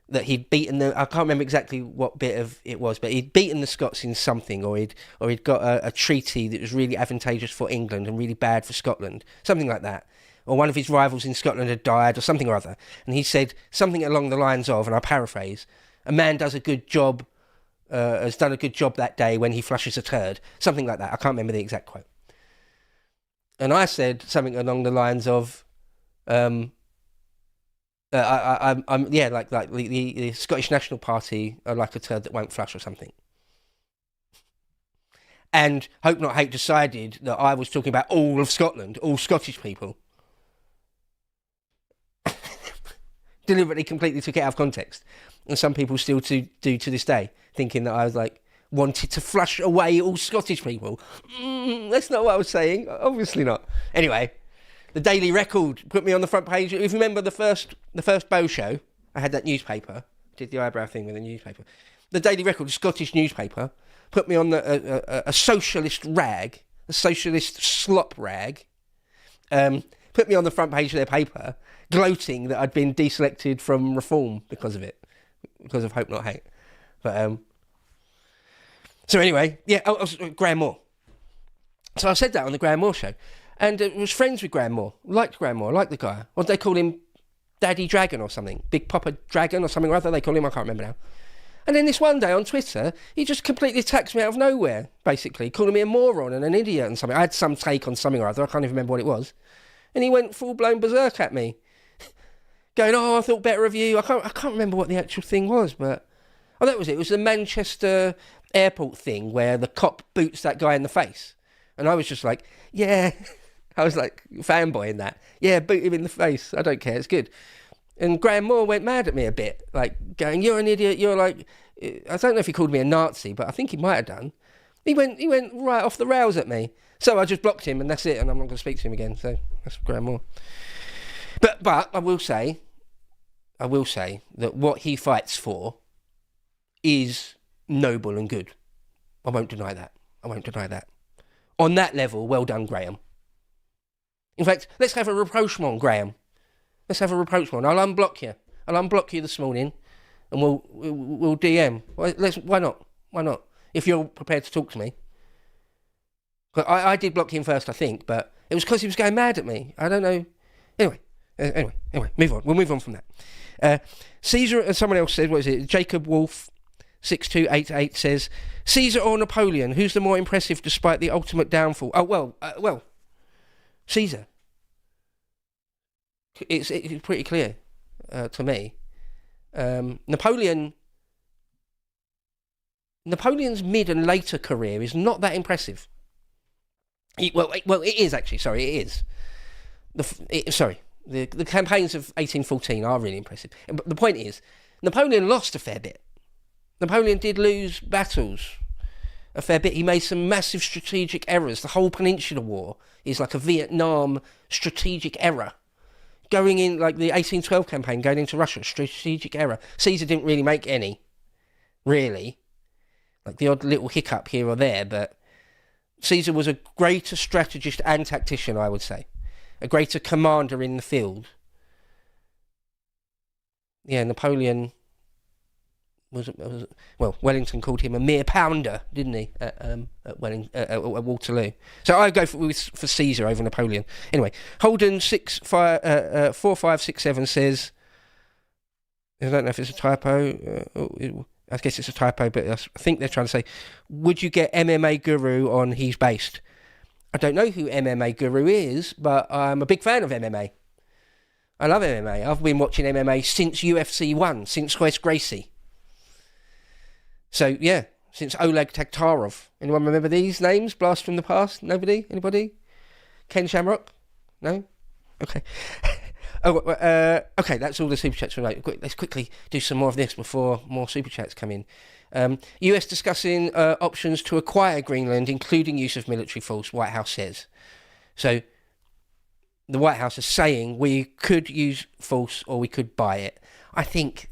that he'd beaten them. I can't remember exactly what bit of it was, but he'd beaten the Scots in something, or he'd got a treaty that was really advantageous for England and really bad for Scotland, something like that. Or one of his rivals in Scotland had died, or something or other. And he said something along the lines of, and I paraphrase, "A man does a good job, has done a good job that day when he flushes a turd," something like that. I can't remember the exact quote. And I said something along the lines of, I'm like the Scottish National Party are like a turd that won't flush or something. And Hope Not Hate decided that I was talking about all of Scotland, all Scottish people. Deliberately, completely took it out of context. And some people still do to this day, thinking that I was like, wanted to flush away all Scottish people. That's not what I was saying. Obviously not. Anyway, the Daily Record put me on the front page. If you remember the first Beau show, I had that newspaper. Did the eyebrow thing with the newspaper. The Daily Record, a Scottish newspaper, put me on a socialist rag, a socialist slop rag. Put me on the front page of their paper, gloating that I'd been deselected from Reform because of it, because of Hope Not Hate. But so anyway, yeah, I was Graham Moore. So I said that on the Graham Moore show. And was friends with Graham Moore, liked Graham Moore, liked the guy. What they call him, Daddy Dragon or something, Big Papa Dragon or something or other they call him, I can't remember now. And then this one day on Twitter, he just completely attacks me out of nowhere, basically, calling me a moron and an idiot and something. I had some take on something or other, I can't even remember what it was. And he went full-blown berserk at me, going, "Oh, I thought better of you." I can't remember what the actual thing was, but... Oh, that was it. It was the Manchester airport thing where the cop boots that guy in the face. And I was just like, yeah... I was like fanboying that. Yeah, boot him in the face. I don't care. It's good. And Graham Moore went mad at me a bit, like going, "You're an idiot. You're like," I don't know if he called me a Nazi, but I think he might have done. He went right off the rails at me. So I just blocked him, and that's it. And I'm not going to speak to him again. So that's Graham Moore. But I will say that what he fights for is noble and good. I won't deny that. On that level, well done, Graham. In fact, let's have a rapprochement, Graham. Let's have a rapprochement. I'll unblock you. I'll unblock you this morning, and we'll DM. Why not? If you're prepared to talk to me. But I did block him first, I think, but it was because he was going mad at me. I don't know. Anyway, move on. We'll move on from that. Caesar, someone else said, what is it? Jacob Wolf 6288 says, "Caesar or Napoleon? Who's the more impressive despite the ultimate downfall?" Oh well. Caesar. It's pretty clear to me. Napoleon's mid and later career is not that impressive. Well, it is actually. Sorry, it is. The campaigns of 1814 are really impressive. But the point is, Napoleon lost a fair bit. Napoleon did lose battles a fair bit. He made some massive strategic errors. The whole Peninsular War is like a Vietnam strategic error. Going in, like the 1812 campaign, going into Russia, strategic error. Caesar didn't really make any, really. Like the odd little hiccup here or there, but Caesar was a greater strategist and tactician, I would say. A greater commander in the field. Yeah, Napoleon Wellington called him a mere pounder, didn't he, at Waterloo? So I go for Caesar over Napoleon. Anyway, Holden 4567 says, I don't know if it's a typo. I guess it's a typo, but I think they're trying to say, would you get MMA Guru on He's Based? I don't know who MMA Guru is, but I'm a big fan of MMA. I love MMA. I've been watching MMA since UFC 1, since Royce Gracie. So, yeah, since Oleg Taktarov. Anyone remember these names? Blast from the past? Nobody? Anybody? Ken Shamrock? No? Okay. Okay, that's all the super chats for tonight. Let's quickly do some more of this before more super chats come in. US discussing options to acquire Greenland, including use of military force, White House says. So, the White House is saying we could use force or we could buy it. I think...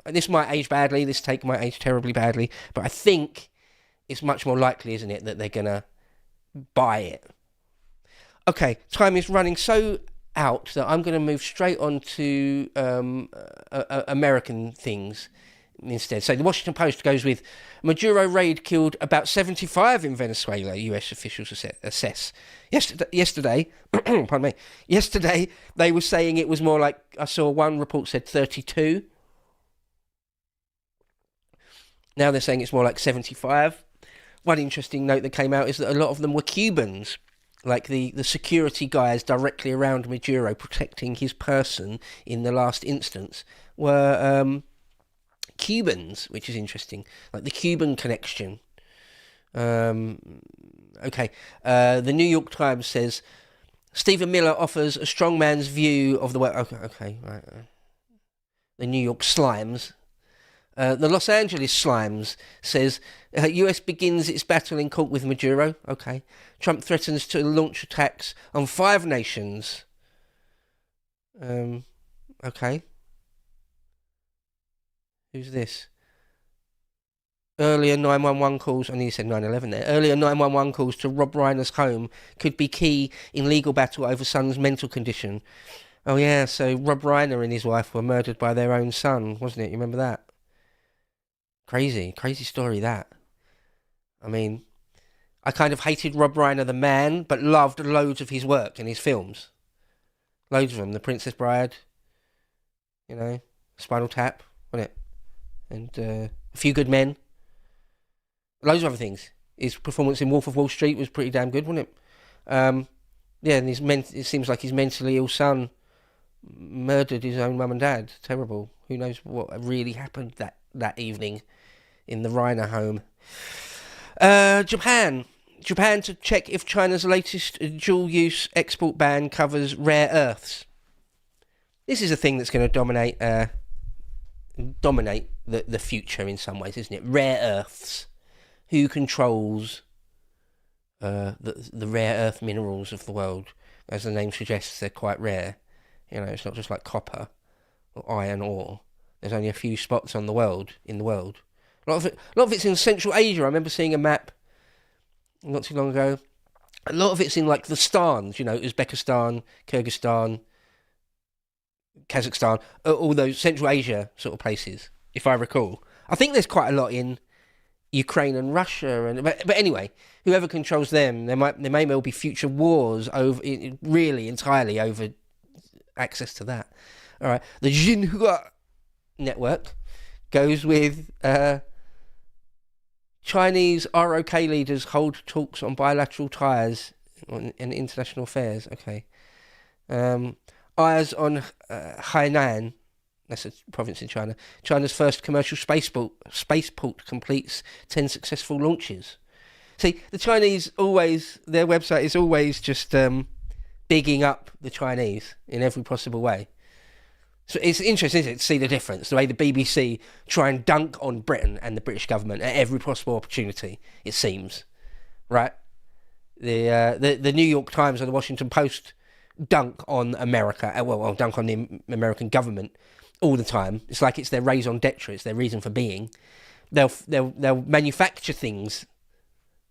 this might age badly, this take might age terribly badly, but I think it's much more likely, isn't it, that they're going to buy it. Okay, time is running so out that I'm going to move straight on to American things instead. So the Washington Post goes with, Maduro raid killed about 75 in Venezuela, US officials assess. Yesterday, pardon me, yesterday they were saying it was more like, I saw one report said 32. Now they're saying it's more like 75. One interesting note that came out is that a lot of them were Cubans, like the security guys directly around Maduro protecting his person in the last instance were Cubans, which is interesting, like the Cuban connection. Okay, the New York Times says Stephen Miller offers a strongman's view of the way. Okay, right. The New York Slimes. The Los Angeles Slimes says US begins its battle in court with Maduro. Okay, Trump threatens to launch attacks on 5 nations. Okay. Who's this? Earlier 911 calls, I nearly said 9/11 there. Earlier 911 calls to Rob Reiner's home could be key in legal battle over son's mental condition. Oh yeah, so Rob Reiner and his wife were murdered by their own son, wasn't it? You remember that? Crazy story that. I mean, I kind of hated Rob Reiner the man, but loved loads of his work and his films. Loads of them. The Princess Bride, Spinal Tap, wasn't it? And A Few Good Men. Loads of other things. His performance in Wolf of Wall Street was pretty damn good, wasn't it? Yeah, and it seems like his mentally ill son murdered his own mum and dad. Terrible. Who knows what really happened that evening in the Reiner home. Japan to check if China's latest dual-use export ban covers rare earths. This is a thing that's going to dominate the future in some ways, isn't it? Rare earths. Who controls the rare earth minerals of the world? As the name suggests, they're quite rare. It's not just like copper or iron ore. There's only a few spots in the world. A lot of it's in Central Asia. I remember seeing a map not too long ago. A lot of it's in like the stans, Uzbekistan, Kyrgyzstan, Kazakhstan, all those Central Asia sort of places, if I recall. I think there's quite a lot in Ukraine and Russia, but anyway, whoever controls them, there may well be future wars over really entirely over access to that. All right, the Xinhua network goes with Chinese ROK leaders hold talks on bilateral ties and international affairs. Okay, Eyes on Hainan. That's a province in China. China's first commercial spaceport completes 10 successful launches. See, the Chinese their website is always just bigging up the Chinese in every possible way. So it's interesting, isn't it, to see the difference, the way the BBC try and dunk on Britain and the British government at every possible opportunity, it seems, right? The New York Times and the Washington Post dunk on America, dunk on the American government all the time. It's like it's their raison d'etre, it's their reason for being. They'll manufacture things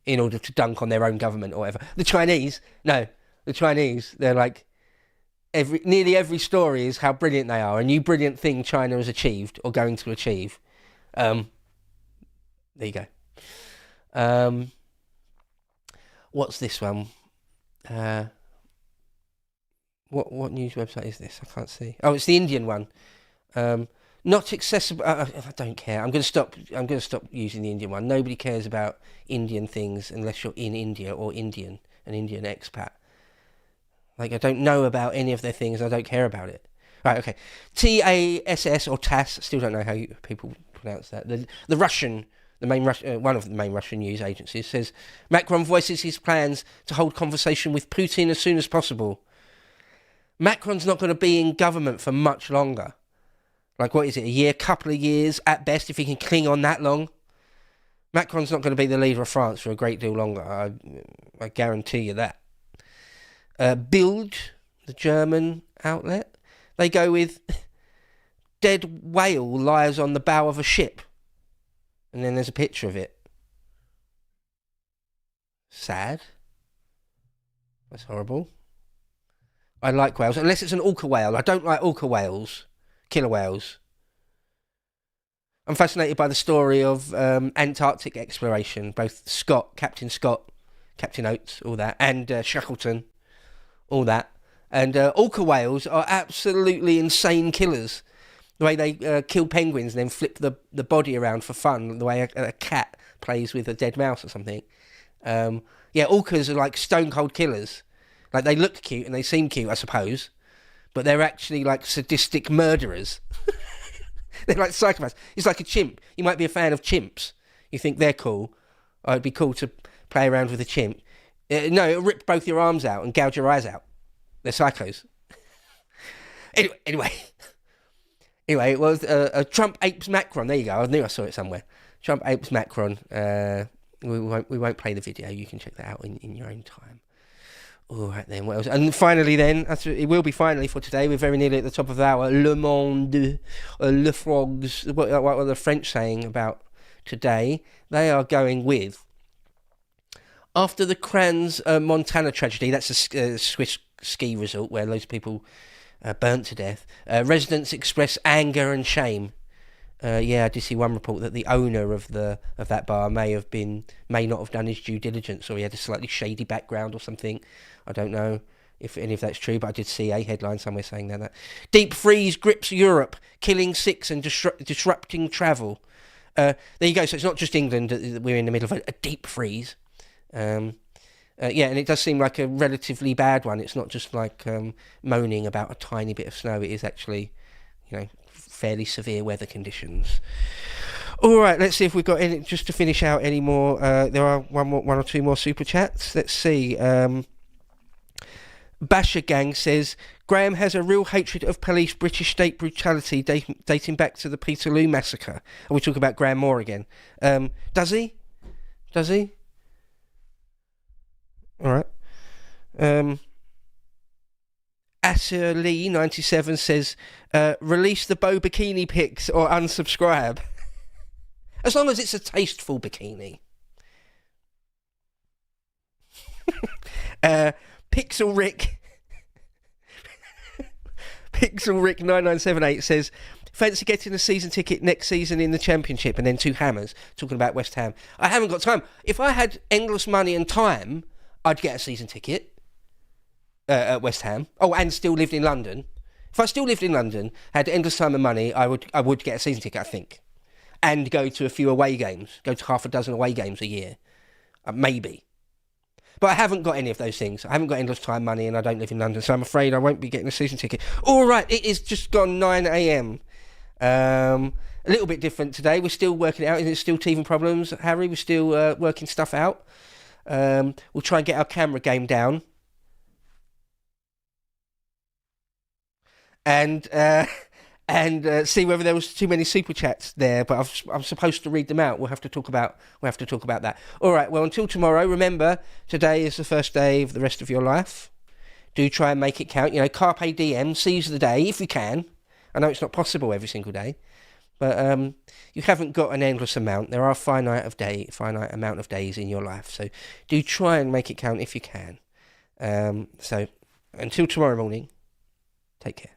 in order to dunk on their own government or whatever. The Chinese, they're like, nearly every story is how brilliant they are. A new brilliant thing China has achieved or going to achieve. There you go. What's this one? What news website is this? I can't see. Oh, it's the Indian one. Not accessible. I don't care. I'm going to stop using the Indian one. Nobody cares about Indian things unless you're in India or an Indian expat. Like, I don't know about any of their things. I don't care about it. Right, okay. TASS or TASS, still don't know how people pronounce that. The Russian, one of the main Russian news agencies says Macron voices his plans to hold conversation with Putin as soon as possible. Macron's not going to be in government for much longer. Like, what is it, a year, couple of years at best, if he can cling on that long? Macron's not going to be the leader of France for a great deal longer. I guarantee you that. Bild, the German outlet, they go with dead whale lies on the bow of a ship. And then there's a picture of it. Sad. That's horrible. I like whales, unless it's an orca whale. I don't like orca whales, killer whales. I'm fascinated by the story of Antarctic exploration, both Captain Oates, all that, and Shackleton. All that. And orca whales are absolutely insane killers. The way they kill penguins and then flip the body around for fun, the way a cat plays with a dead mouse or something. Orcas are like stone cold killers. Like, they look cute and they seem cute, I suppose, but they're actually like sadistic murderers. They're like psychopaths. It's like a chimp. You might be a fan of chimps. You think they're cool. Oh, it'd be cool to play around with a chimp. No, it'll rip both your arms out and gouge your eyes out. They're psychos. Anyway, it was Trump apes Macron. There you go. I knew I saw it somewhere. Trump apes Macron. We won't play the video. You can check that out in your own time. All right then. What else? And finally, then it will be finally for today. We're very nearly at the top of the hour. Le Monde, Le Frogs. What are the French saying about today? They are going with. After the Crans Montana tragedy, that's a Swiss ski resort where loads of people burnt to death, residents express anger and shame. I did see one report that the owner of that bar may not have done his due diligence, or he had a slightly shady background or something. I don't know if any of that's true, but I did see a headline somewhere saying that. Deep freeze grips Europe, killing 6 and disrupting travel. There you go. So it's not just England that we're in the middle of a deep freeze. And it does seem like a relatively bad one. It's not just like moaning about a tiny bit of snow. It is actually, fairly severe weather conditions. All right, let's see if we've got any, just to finish out any more. There are one or two more super chats. Let's see. Basher Gang says, Graham has a real hatred of police British state brutality dating back to the Peterloo massacre. And we talk about Graham Moore again. Does he? All right. Asher Lee 97 says, release the Beau bikini pics or unsubscribe. As long as it's a tasteful bikini. Pixel Rick 9978 says, fancy getting a season ticket next season in the Championship, and then 2 hammers, talking about West Ham. I haven't got time. If I had endless money and time, I'd get a season ticket at West Ham. Oh, and still lived in London. If I still lived in London, had endless time and money, I would get a season ticket, I think. And go to a few away games. Go to half a dozen away games a year. Maybe. But I haven't got any of those things. I haven't got endless time money, and I don't live in London, so I'm afraid I won't be getting a season ticket. All right, it is just gone 9 a.m. A little bit different today. We're still working it out. There's still teething problems, Harry. We're still working stuff out. We'll try and get our camera game down. And see whether there was too many super chats there, but I'm supposed to read them out. We'll have to talk about that. All right. Well, until tomorrow. Remember, today is the first day of the rest of your life. Do try and make it count. You know, carpe diem, seize the day if you can. I know it's not possible every single day, but you haven't got an endless amount. There are a finite amount of days in your life. So do try and make it count if you can. So until tomorrow morning, take care.